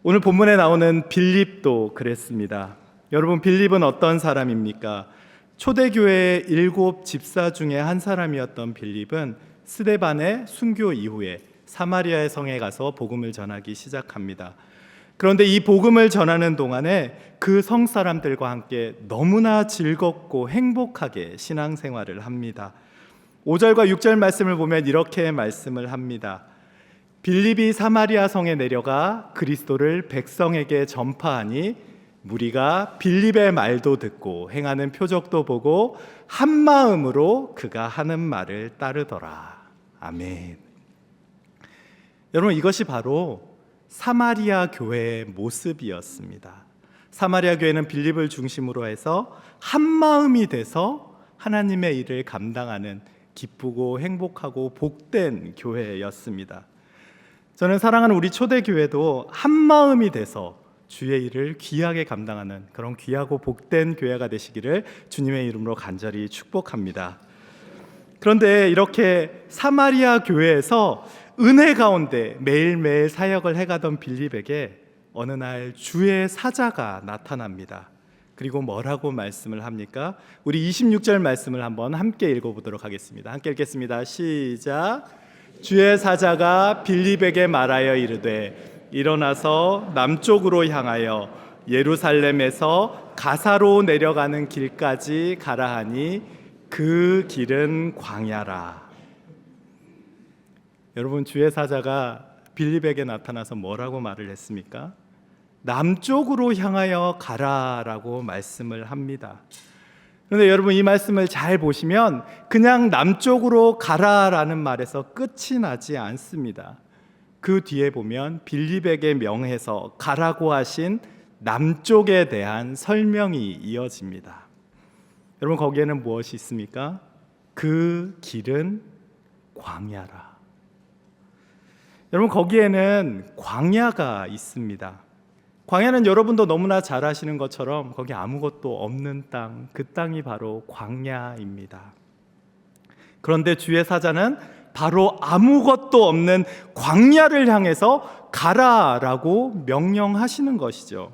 오늘 본문에 나오는 빌립도 그랬습니다. 여러분, 빌립은 어떤 사람입니까? 초대교회의 7 집사 중에 한 사람이었던 빌립은 스데반의 순교 이후에 사마리아의 성에 가서 복음을 전하기 시작합니다. 그런데 이 복음을 전하는 동안에 그 성 사람들과 함께 너무나 즐겁고 행복하게 신앙생활을 합니다. 5절과 6절 말씀을 보면 이렇게 말씀을 합니다. 빌립이 사마리아 성에 내려가 그리스도를 백성에게 전파하니 무리가 빌립의 말도 듣고 행하는 표적도 보고 한 마음으로 그가 하는 말을 따르더라. 아멘. 여러분, 이것이 바로 사마리아 교회의 모습이었습니다. 사마리아 교회는 빌립을 중심으로 해서 한 마음이 돼서 하나님의 일을 감당하는 기쁘고 행복하고 복된 교회였습니다. 저는 사랑하는 우리 초대교회도 한 마음이 돼서 주의 일을 귀하게 감당하는 그런 귀하고 복된 교회가 되시기를 주님의 이름으로 간절히 축복합니다. 그런데 이렇게 사마리아 교회에서 은혜 가운데 매일매일 사역을 해가던 빌립에게 어느 날 주의 사자가 나타납니다. 그리고 뭐라고 말씀을 합니까? 우리 26절 말씀을 한번 함께 읽어보도록 하겠습니다. 함께 읽겠습니다. 시작. 주의 사자가 빌립에게 말하여 이르되 일어나서 남쪽으로 향하여 예루살렘에서 가사로 내려가는 길까지 가라 하니 그 길은 광야라. 여러분, 주의 사자가 빌립에게 나타나서 뭐라고 말을 했습니까? 남쪽으로 향하여 가라라고 말씀을 합니다. 그런데 여러분, 이 말씀을 잘 보시면 그냥 남쪽으로 가라라는 말에서 끝이 나지 않습니다. 그 뒤에 보면 빌립에게 명해서 가라고 하신 남쪽에 대한 설명이 이어집니다. 여러분, 거기에는 무엇이 있습니까? 그 길은 광야라. 여러분, 거기에는 광야가 있습니다. 광야는 여러분도 너무나 잘 아시는 것처럼 거기 아무것도 없는 땅, 그 땅이 바로 광야입니다. 그런데 주의 사자는 바로 아무것도 없는 광야를 향해서 가라라고 명령하시는 것이죠.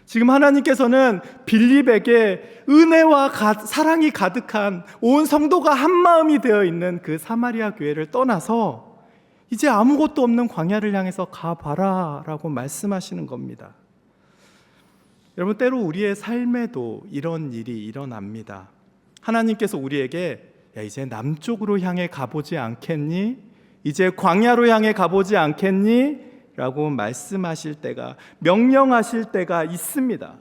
지금 하나님께서는 빌립에게 은혜와 사랑이 가득한 온 성도가 한 마음이 되어 있는 그 사마리아 교회를 떠나서 이제 아무것도 없는 광야를 향해서 가봐라 라고 말씀하시는 겁니다. 여러분, 때로 우리의 삶에도 이런 일이 일어납니다. 하나님께서 우리에게 야, 이제 남쪽으로 향해 가보지 않겠니? 이제 광야로 향해 가보지 않겠니? 라고 말씀하실 때가, 명령하실 때가 있습니다.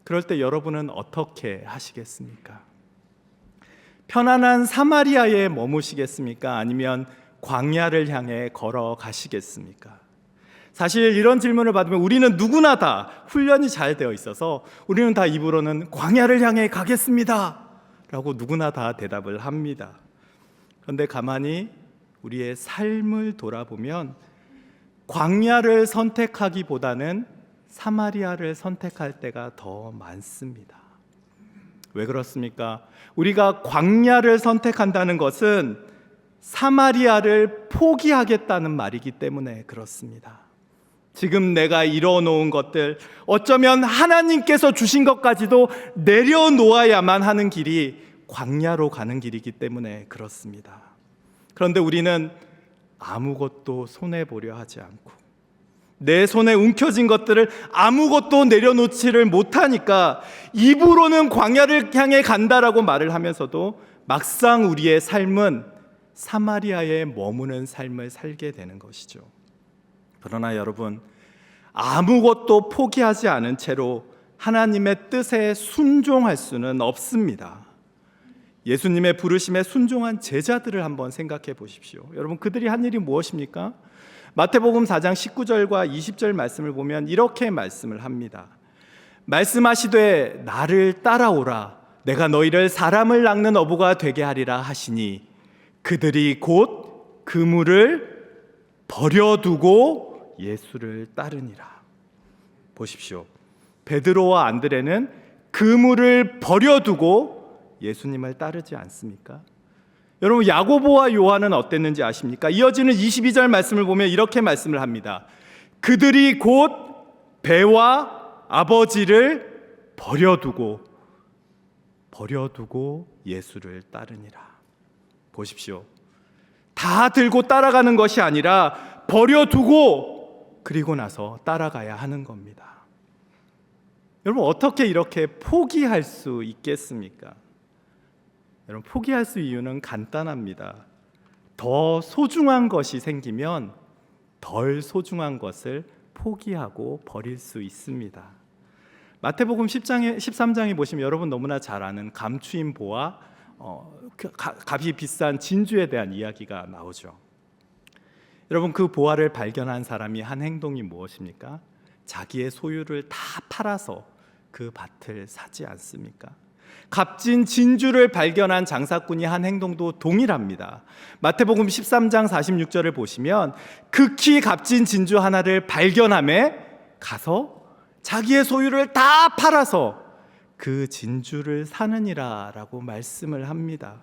그럴 때 여러분은 어떻게 하시겠습니까? 편안한 사마리아에 머무시겠습니까? 아니면 광야를 향해 걸어가시겠습니까? 사실 이런 질문을 받으면 우리는 누구나 다 훈련이 잘 되어 있어서 우리는 다 입으로는 광야를 향해 가겠습니다 라고 누구나 다 대답을 합니다. 그런데 가만히 우리의 삶을 돌아보면 광야를 선택하기보다는 사마리아를 선택할 때가 더 많습니다. 왜 그렇습니까? 우리가 광야를 선택한다는 것은 사마리아를 포기하겠다는 말이기 때문에 그렇습니다. 지금 내가 이뤄놓은 것들, 어쩌면 하나님께서 주신 것까지도 내려놓아야만 하는 길이 광야로 가는 길이기 때문에 그렇습니다. 그런데 우리는 아무것도 손해보려 하지 않고 내 손에 움켜진 것들을 아무것도 내려놓지를 못하니까 입으로는 광야를 향해 간다라고 말을 하면서도 막상 우리의 삶은 사마리아에 머무는 삶을 살게 되는 것이죠. 그러나 여러분, 아무것도 포기하지 않은 채로 하나님의 뜻에 순종할 수는 없습니다. 예수님의 부르심에 순종한 제자들을 한번 생각해 보십시오. 여러분, 그들이 한 일이 무엇입니까? 마태복음 4장 19절과 20절 말씀을 보면 이렇게 말씀을 합니다. 말씀하시되 나를 따라오라. 내가 너희를 사람을 낚는 어부가 되게 하리라 하시니 그들이 곧 그물을 버려두고 예수를 따르니라. 보십시오. 베드로와 안드레는 그물을 버려두고 예수님을 따르지 않습니까? 여러분, 야고보와 요한은 어땠는지 아십니까? 이어지는 22절 말씀을 보면 이렇게 말씀을 합니다. 그들이 곧 배와 아버지를 버려두고 예수를 따르니라. 보십시오. 다 들고 따라가는 것이 아니라 버려두고 그리고 나서 따라가야 하는 겁니다. 여러분, 어떻게 이렇게 포기할 수 있겠습니까? 여러분, 포기할 수 이유는 간단합니다. 더 소중한 것이 생기면 덜 소중한 것을 포기하고 버릴 수 있습니다. 마태복음 13장에 보시면 여러분 너무나 잘 아는 감추인 보와 값이 비싼 진주에 대한 이야기가 나오죠. 여러분, 그 보화를 발견한 사람이 한 행동이 무엇입니까? 자기의 소유를 다 팔아서 그 밭을 사지 않습니까? 값진 진주를 발견한 장사꾼이 한 행동도 동일합니다. 마태복음 13장 46절을 보시면 극히 값진 진주 하나를 발견함에 가서 자기의 소유를 다 팔아서 그 진주를 사느니라 라고 말씀을 합니다.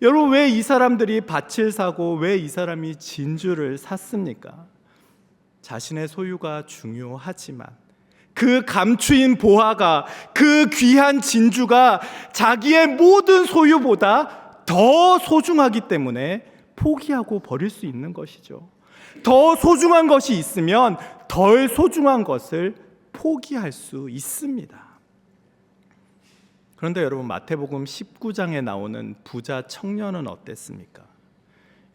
여러분, 왜 이 사람들이 밭을 사고 왜 이 사람이 진주를 샀습니까? 자신의 소유가 중요하지만 그 감추인 보화가, 그 귀한 진주가 자기의 모든 소유보다 더 소중하기 때문에 포기하고 버릴 수 있는 것이죠. 더 소중한 것이 있으면 덜 소중한 것을 포기할 수 있습니다. 그런데 여러분, 마태복음 19장에 나오는 부자 청년은 어땠습니까?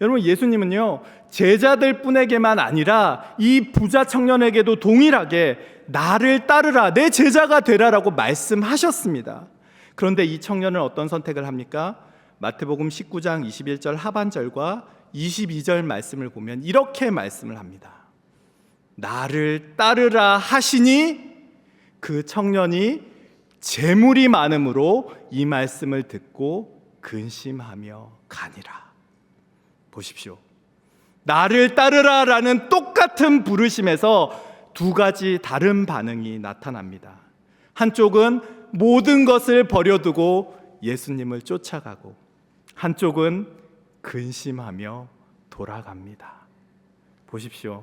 여러분, 예수님은요, 제자들 뿐에게만 아니라 이 부자 청년에게도 동일하게 나를 따르라, 내 제자가 되라라고 말씀하셨습니다. 그런데 이 청년은 어떤 선택을 합니까? 마태복음 19장 21절 하반절과 22절 말씀을 보면 이렇게 말씀을 합니다. 나를 따르라 하시니 그 청년이 재물이 많음으로 이 말씀을 듣고 근심하며 가니라. 보십시오. 나를 따르라라는 똑같은 부르심에서 두 가지 다른 반응이 나타납니다. 한쪽은 모든 것을 버려두고 예수님을 쫓아가고, 한쪽은 근심하며 돌아갑니다. 보십시오.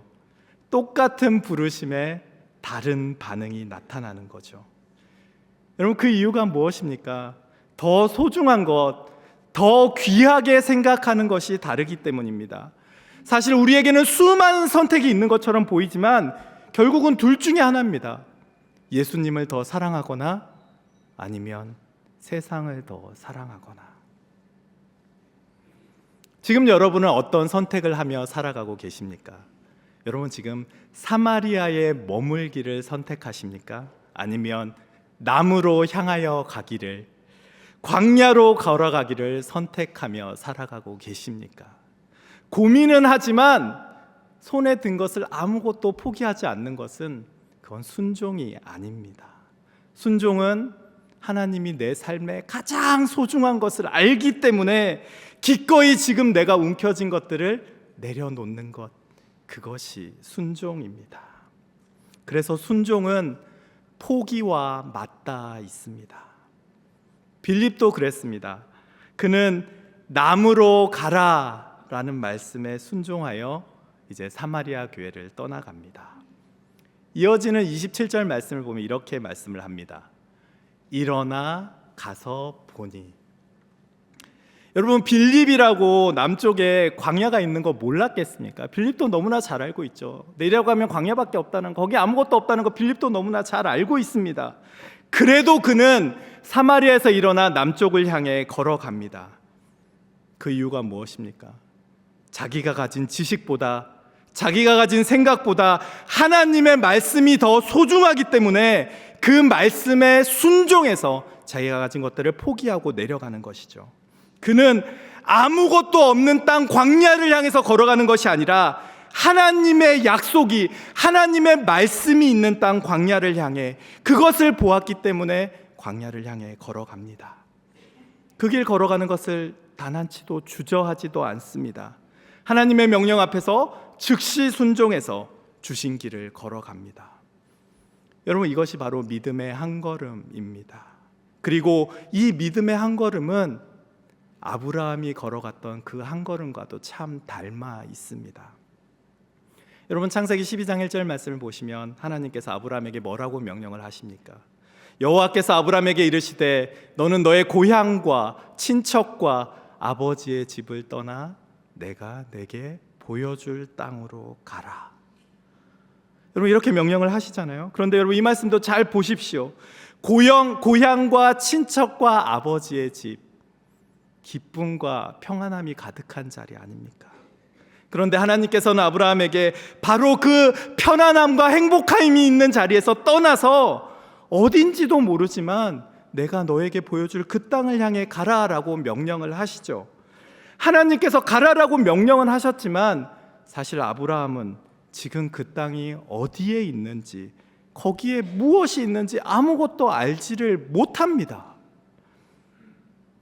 똑같은 부르심에 다른 반응이 나타나는 거죠. 여러분, 그 이유가 무엇입니까? 더 소중한 것, 더 귀하게 생각하는 것이 다르기 때문입니다. 사실 우리에게는 수많은 선택이 있는 것처럼 보이지만 결국은 둘 중에 하나입니다. 예수님을 더 사랑하거나 아니면 세상을 더 사랑하거나. 지금 여러분은 어떤 선택을 하며 살아가고 계십니까? 여러분, 지금 사마리아에 머물기를 선택하십니까? 아니면 남으로 향하여 가기를, 광야로 걸어가기를 선택하며 살아가고 계십니까? 고민은 하지만 손에 든 것을 아무것도 포기하지 않는 것은 그건 순종이 아닙니다. 순종은 하나님이 내 삶에 가장 소중한 것을 알기 때문에 기꺼이 지금 내가 움켜쥔 것들을 내려놓는 것, 그것이 순종입니다. 그래서 순종은 포기와 맞닿아 있습니다. 빌립도 그랬습니다. 그는 남으로 가라라는 말씀에 순종하여 이제 사마리아 교회를 떠나갑니다. 이어지는 27절 말씀을 보면 이렇게 말씀을 합니다. 일어나 가서 보니. 여러분, 빌립이라고 남쪽에 광야가 있는 거 몰랐겠습니까? 빌립도 너무나 잘 알고 있죠. 내려가면 광야밖에 없다는 거, 거기 아무것도 없다는 거 빌립도 너무나 잘 알고 있습니다. 그래도 그는 사마리아에서 일어나 남쪽을 향해 걸어갑니다. 그 이유가 무엇입니까? 자기가 가진 지식보다, 자기가 가진 생각보다 하나님의 말씀이 더 소중하기 때문에 그 말씀에 순종해서 자기가 가진 것들을 포기하고 내려가는 것이죠. 그는 아무것도 없는 땅 광야를 향해서 걸어가는 것이 아니라 하나님의 약속이, 하나님의 말씀이 있는 땅 광야를 향해, 그것을 보았기 때문에 광야를 향해 걸어갑니다. 그 길 걸어가는 것을 단 한치도 주저하지도 않습니다. 하나님의 명령 앞에서 즉시 순종해서 주신 길을 걸어갑니다. 여러분, 이것이 바로 믿음의 한 걸음입니다. 그리고 이 믿음의 한 걸음은 아브라함이 걸어갔던 그 한 걸음과도 참 닮아 있습니다. 여러분 창세기 12장 1절 말씀을 보시면 하나님께서 아브라함에게 뭐라고 명령을 하십니까? 여호와께서 아브라함에게 이르시되 너는 너의 고향과 친척과 아버지의 집을 떠나 내가 내게 보여줄 땅으로 가라. 여러분 이렇게 명령을 하시잖아요. 그런데 여러분 이 말씀도 잘 보십시오. 고향과 친척과 아버지의 집, 기쁨과 평안함이 가득한 자리 아닙니까? 그런데 하나님께서는 아브라함에게 바로 그 편안함과 행복함이 있는 자리에서 떠나서 어딘지도 모르지만 내가 너에게 보여줄 그 땅을 향해 가라라고 명령을 하시죠. 하나님께서 가라라고 명령은 하셨지만 사실 아브라함은 지금 그 땅이 어디에 있는지, 거기에 무엇이 있는지 아무것도 알지를 못합니다.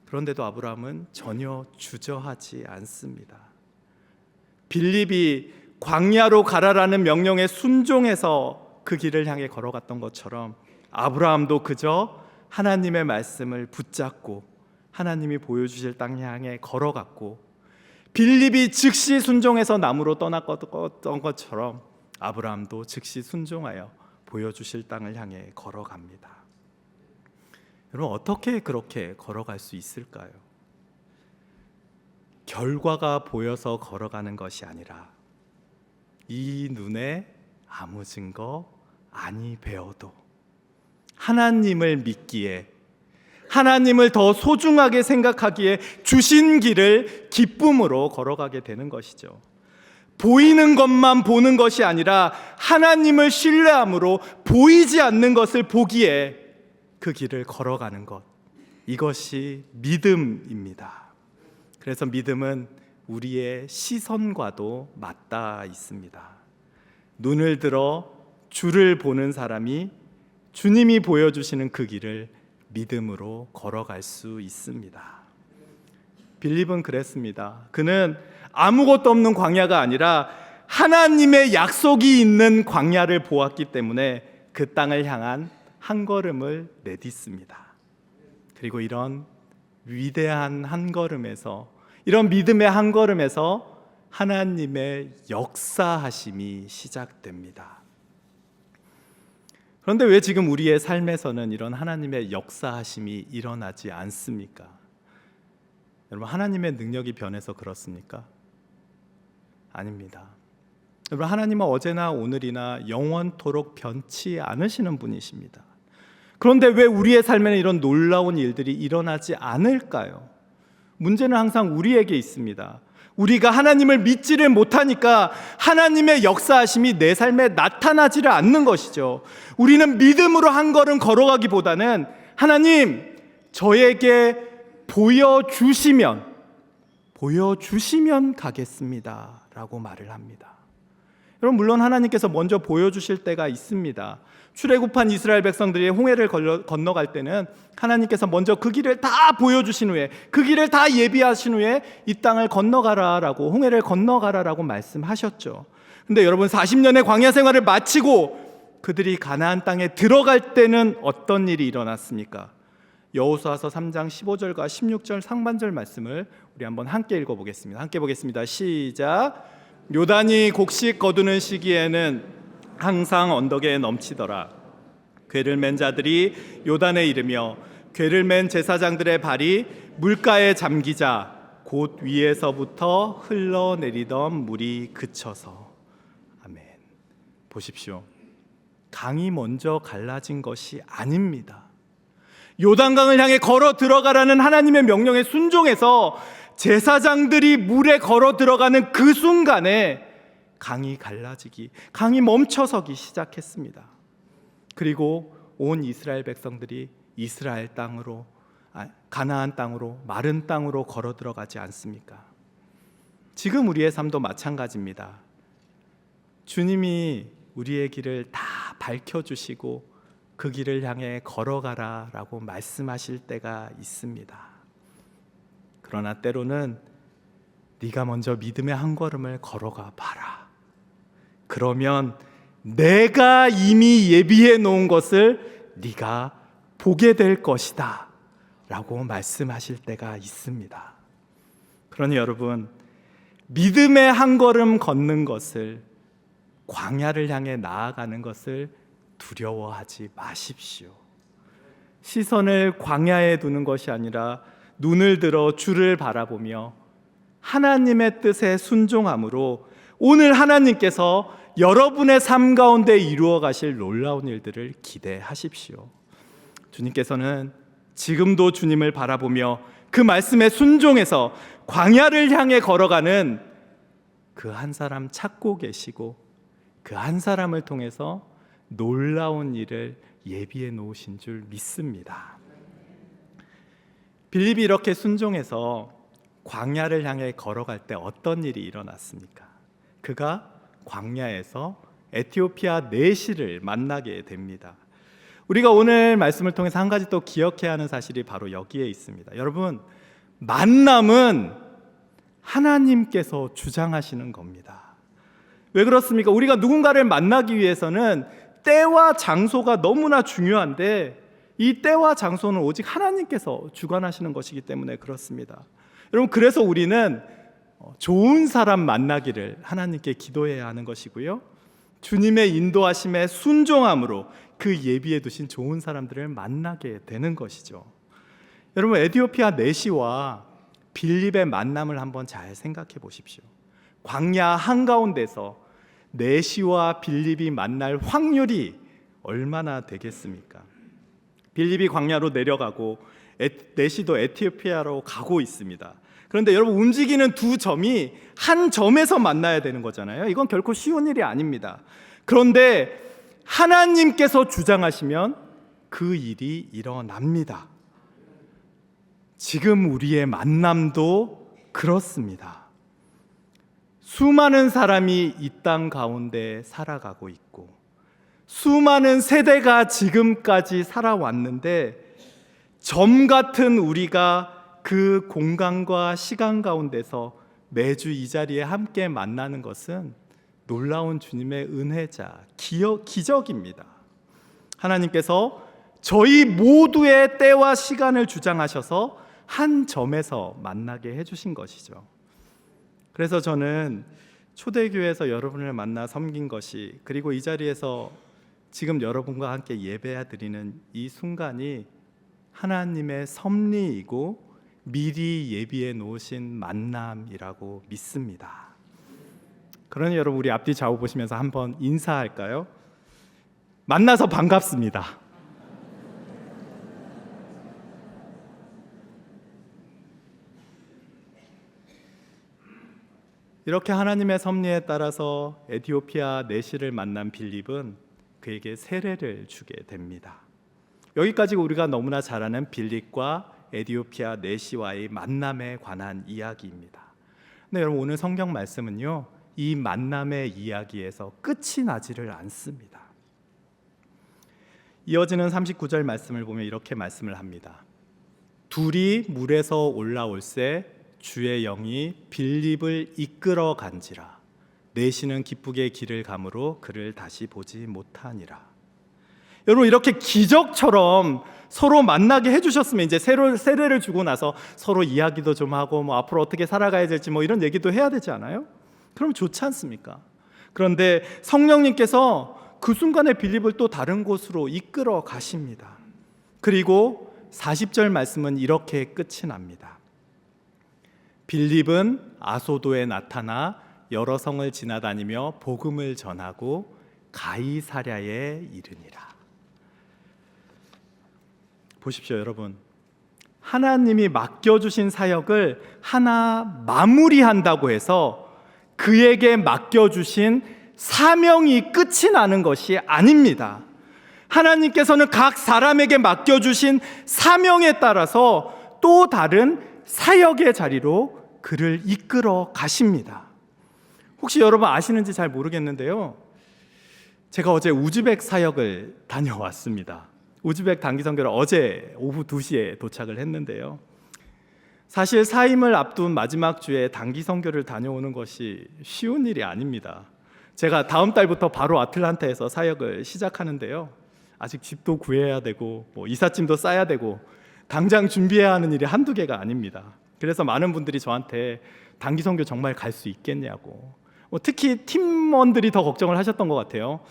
그런데도 아브라함은 전혀 주저하지 않습니다. 빌립이 광야로 가라라는 명령에 순종해서 그 길을 향해 걸어갔던 것처럼 아브라함도 그저 하나님의 말씀을 붙잡고 하나님이 보여주실 땅 향해 걸어갔고, 빌립이 즉시 순종해서 남으로 떠났던 것처럼 아브라함도 즉시 순종하여 보여주실 땅을 향해 걸어갑니다. 여러분 어떻게 그렇게 걸어갈 수 있을까요? 결과가 보여서 걸어가는 것이 아니라 이 눈에 아무 증거 아니 배워도 하나님을 믿기에, 하나님을 더 소중하게 생각하기에 주신 길을 기쁨으로 걸어가게 되는 것이죠. 보이는 것만 보는 것이 아니라 하나님을 신뢰함으로 보이지 않는 것을 보기에 그 길을 걸어가는 것, 이것이 믿음입니다. 그래서 믿음은 우리의 시선과도 맞닿아 있습니다. 눈을 들어 주를 보는 사람이 주님이 보여주시는 그 길을 믿음으로 걸어갈 수 있습니다. 빌립은 그랬습니다. 그는 아무것도 없는 광야가 아니라 하나님의 약속이 있는 광야를 보았기 때문에 그 땅을 향한 한 걸음을 내딛습니다. 그리고 이런 위대한 한 걸음에서, 이런 믿음의 한 걸음에서 하나님의 역사하심이 시작됩니다. 그런데 왜 지금 우리의 삶에서는 이런 하나님의 역사하심이 일어나지 않습니까? 여러분 하나님의 능력이 변해서 그렇습니까? 아닙니다. 여러분 하나님은 어제나 오늘이나 영원토록 변치 않으시는 분이십니다. 그런데 왜 우리의 삶에는 이런 놀라운 일들이 일어나지 않을까요? 문제는 항상 우리에게 있습니다. 우리가 하나님을 믿지를 못하니까 하나님의 역사하심이 내 삶에 나타나지를 않는 것이죠. 우리는 믿음으로 한 걸음 걸어가기보다는 하나님 저에게 보여주시면 가겠습니다 라고 말을 합니다. 여러분 물론 하나님께서 먼저 보여주실 때가 있습니다. 출애굽한 이스라엘 백성들이 홍해를 건너갈 때는 하나님께서 먼저 그 길을 다 보여주신 후에, 그 길을 다 예비하신 후에 이 땅을 건너가라라고, 홍해를 건너가라라고 말씀하셨죠. 근데 여러분 40년의 광야 생활을 마치고 그들이 가나안 땅에 들어갈 때는 어떤 일이 일어났습니까? 여호수아서 3장 15절과 16절 상반절 말씀을 우리 한번 함께 읽어보겠습니다. 함께 보겠습니다. 시작. 요단이 곡식 거두는 시기에는 항상 언덕에 넘치더라. 궤를 맨 자들이 요단에 이르며 궤를 맨 제사장들의 발이 물가에 잠기자 곧 위에서부터 흘러내리던 물이 그쳐서. 아멘. 보십시오. 강이 먼저 갈라진 것이 아닙니다. 요단강을 향해 걸어 들어가라는 하나님의 명령에 순종해서 제사장들이 물에 걸어 들어가는 그 순간에 강이 갈라지기, 강이 멈춰서기 시작했습니다. 그리고 온 이스라엘 백성들이 이스라엘 땅으로, 가나안 땅으로, 마른 땅으로 걸어 들어가지 않습니까? 지금 우리의 삶도 마찬가지입니다. 주님이 우리의 길을 다 밝혀주시고 그 길을 향해 걸어가라 라고 말씀하실 때가 있습니다. 그러나 때로는 네가 먼저 믿음의 한 걸음을 걸어가 봐라. 그러면 내가 이미 예비해 놓은 것을 네가 보게 될 것이다 라고 말씀하실 때가 있습니다. 그러니 여러분 믿음의 한 걸음 걷는 것을 광야를 향해 나아가는 것을 두려워하지 마십시오. 시선을 광야에 두는 것이 아니라 눈을 들어 주를 바라보며 하나님의 뜻에 순종함으로 오늘 하나님께서 여러분의 삶 가운데 이루어 가실 놀라운 일들을 기대하십시오. 주님께서는 지금도 주님을 바라보며 그 말씀에 순종해서 광야를 향해 걸어가는 그 한 사람 찾고 계시고 그 한 사람을 통해서 놀라운 일을 예비해 놓으신 줄 믿습니다. 빌립이 이렇게 순종해서 광야를 향해 걸어갈 때 어떤 일이 일어났습니까? 그가 광야에서 에티오피아 내시를 만나게 됩니다. 우리가 오늘 말씀을 통해서 한 가지 또 기억해야 하는 사실이 바로 여기에 있습니다. 여러분, 만남은 하나님께서 주장하시는 겁니다. 왜 그렇습니까? 우리가 누군가를 만나기 위해서는 때와 장소가 너무나 중요한데 이 때와 장소는 오직 하나님께서 주관하시는 것이기 때문에 그렇습니다. 여러분, 그래서 우리는 좋은 사람 만나기를 하나님께 기도해야 하는 것이고요, 주님의 인도하심에 순종함으로 그 예비해 두신 좋은 사람들을 만나게 되는 것이죠. 여러분, 에티오피아 내시와 빌립의 만남을 한번 잘 생각해 보십시오. 광야 한가운데서 내시와 빌립이 만날 확률이 얼마나 되겠습니까? 빌립이 광야로 내려가고 내시도 에티오피아로 가고 있습니다. 그런데 여러분, 움직이는 두 점이 한 점에서 만나야 되는 거잖아요. 이건 결코 쉬운 일이 아닙니다. 그런데 하나님께서 주장하시면 그 일이 일어납니다. 지금 우리의 만남도 그렇습니다. 수많은 사람이 이 땅 가운데 살아가고 있고 수많은 세대가 지금까지 살아왔는데 점 같은 우리가 그 공간과 시간 가운데서 매주 이 자리에 함께 만나는 것은 놀라운 주님의 은혜자, 기적입니다. 하나님께서 저희 모두의 때와 시간을 주장하셔서 한 점에서 만나게 해주신 것이죠. 그래서 저는 초대교회에서 여러분을 만나 섬긴 것이, 그리고 이 자리에서 지금 여러분과 함께 예배드리는 이 순간이 하나님의 섭리이고 미리 예비해 놓으신 만남이라고 믿습니다. 그러니 여러분, 우리 앞뒤 좌우 보시면서 한번 인사할까요? 만나서 반갑습니다. 이렇게 하나님의 섭리에 따라서 에티오피아 내시를 만난 빌립은 그에게 세례를 주게 됩니다. 여기까지 우리가 너무나 잘 아는 빌립과 에티오피아 내시와의 만남에 관한 이야기입니다. 근데 여러분, 오늘 성경 말씀은요, 이 만남의 이야기에서 끝이 나지를 않습니다. 이어지는 39절 말씀을 보면 이렇게 말씀을 합니다. 둘이 물에서 올라올새 주의 영이 빌립을 이끌어 간지라. 내시는 기쁘게 길을 가므로 그를 다시 보지 못하니라. 여러분, 이렇게 기적처럼 서로 만나게 해주셨으면 이제 세례를 주고 나서 서로 이야기도 좀 하고 앞으로 어떻게 살아가야 될지 이런 얘기도 해야 되지 않아요? 그럼 좋지 않습니까? 그런데 성령님께서 그 순간에 빌립을 또 다른 곳으로 이끌어 가십니다. 그리고 40절 말씀은 이렇게 끝이 납니다. 빌립은 아소도에 나타나 여러 성을 지나다니며 복음을 전하고 가이사랴에 이르니라. 보십시오, 여러분. 하나님이 맡겨주신 사역을 하나 마무리한다고 해서 그에게 맡겨주신 사명이 끝이 나는 것이 아닙니다. 하나님께서는 각 사람에게 맡겨주신 사명에 따라서 또 다른 사역의 자리로 그를 이끌어 가십니다. 혹시 여러분 아시는지 잘 모르겠는데요, 제가 어제 우즈벡 사역을 다녀왔습니다. 우즈벡 단기 선교를 어제 오후 2시에 도착을 했는데요, 사실 사임을 앞둔 마지막 주에 단기 선교를 다녀오는 것이 쉬운 일이 아닙니다. 제가 다음 달부터 바로 아틀란타에서 사역을 시작하는데요, 아직 집도 구해야 되고 이삿짐도 싸야 되고 당장 준비해야 하는 일이 한두 개가 아닙니다. 그래서 많은 분들이 저한테 단기 선교 정말 갈 수 있겠냐고, 특히 팀원들이 더 걱정을 하셨던 것 같아요.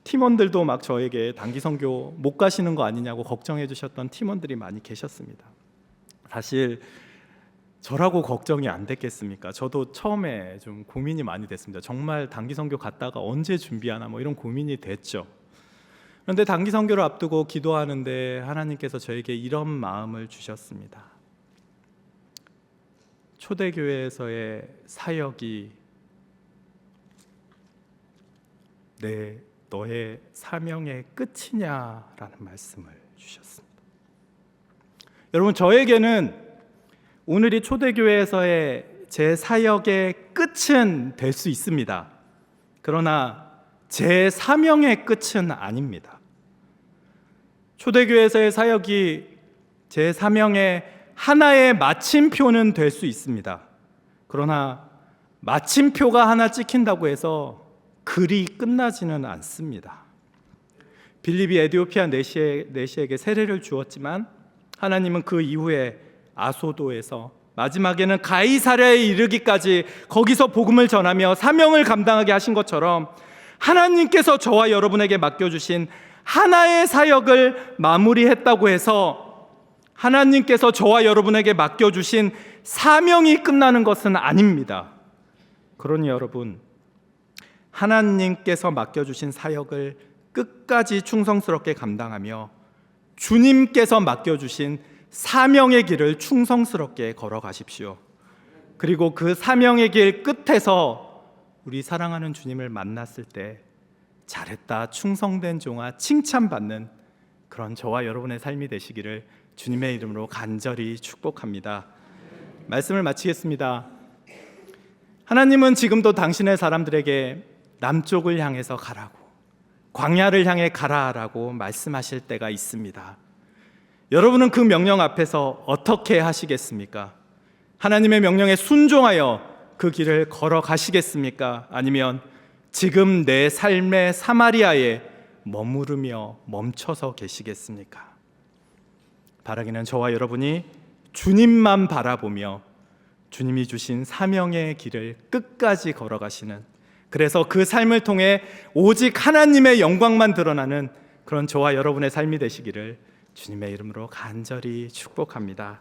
팀원들도 막 저에게 단기 선교 못 가시는 거 아니냐고 걱정해 주셨던 팀원들이 많이 계셨습니다. 사실 저라고 걱정이 안 됐겠습니까? 저도 처음에 좀 고민이 많이 됐습니다. 정말 단기 선교 갔다가 언제 준비하나 뭐 이런 고민이 됐죠. 그런데 단기 선교를 앞두고 기도하는데 하나님께서 저에게 이런 마음을 주셨습니다. 초대교회에서의 사역이 너의 사명의 끝이냐라는 말씀을 주셨습니다. 여러분, 저에게는 오늘이 초대교회에서의 제 사역의 끝은 될 수 있습니다. 그러나 제 사명의 끝은 아닙니다. 초대교회에서의 사역이 제 사명의 하나의 마침표는 될 수 있습니다. 그러나 마침표가 하나 찍힌다고 해서 글이 끝나지는 않습니다. 빌립이 에디오피아 내시에게 세례를 주었지만 하나님은 그 이후에 아소도에서 마지막에는 가이사랴에 이르기까지 거기서 복음을 전하며 사명을 감당하게 하신 것처럼 하나님께서 저와 여러분에게 맡겨주신 하나의 사역을 마무리했다고 해서 하나님께서 저와 여러분에게 맡겨주신 사명이 끝나는 것은 아닙니다. 그러니 여러분, 하나님께서 맡겨주신 사역을 끝까지 충성스럽게 감당하며 주님께서 맡겨주신 사명의 길을 충성스럽게 걸어가십시오. 그리고 그 사명의 길 끝에서 우리 사랑하는 주님을 만났을 때 잘했다, 충성된 종아 칭찬받는 그런 저와 여러분의 삶이 되시기를 주님의 이름으로 간절히 축복합니다. 말씀을 마치겠습니다. 하나님은 지금도 당신의 사람들에게 남쪽을 향해서 가라고, 광야를 향해 가라라고 말씀하실 때가 있습니다. 여러분은 그 명령 앞에서 어떻게 하시겠습니까? 하나님의 명령에 순종하여 그 길을 걸어가시겠습니까? 아니면 지금 내 삶의 사마리아에 머무르며 멈춰서 계시겠습니까? 바라기는 저와 여러분이 주님만 바라보며 주님이 주신 사명의 길을 끝까지 걸어가시는, 그래서 그 삶을 통해 오직 하나님의 영광만 드러나는 그런 저와 여러분의 삶이 되시기를 주님의 이름으로 간절히 축복합니다.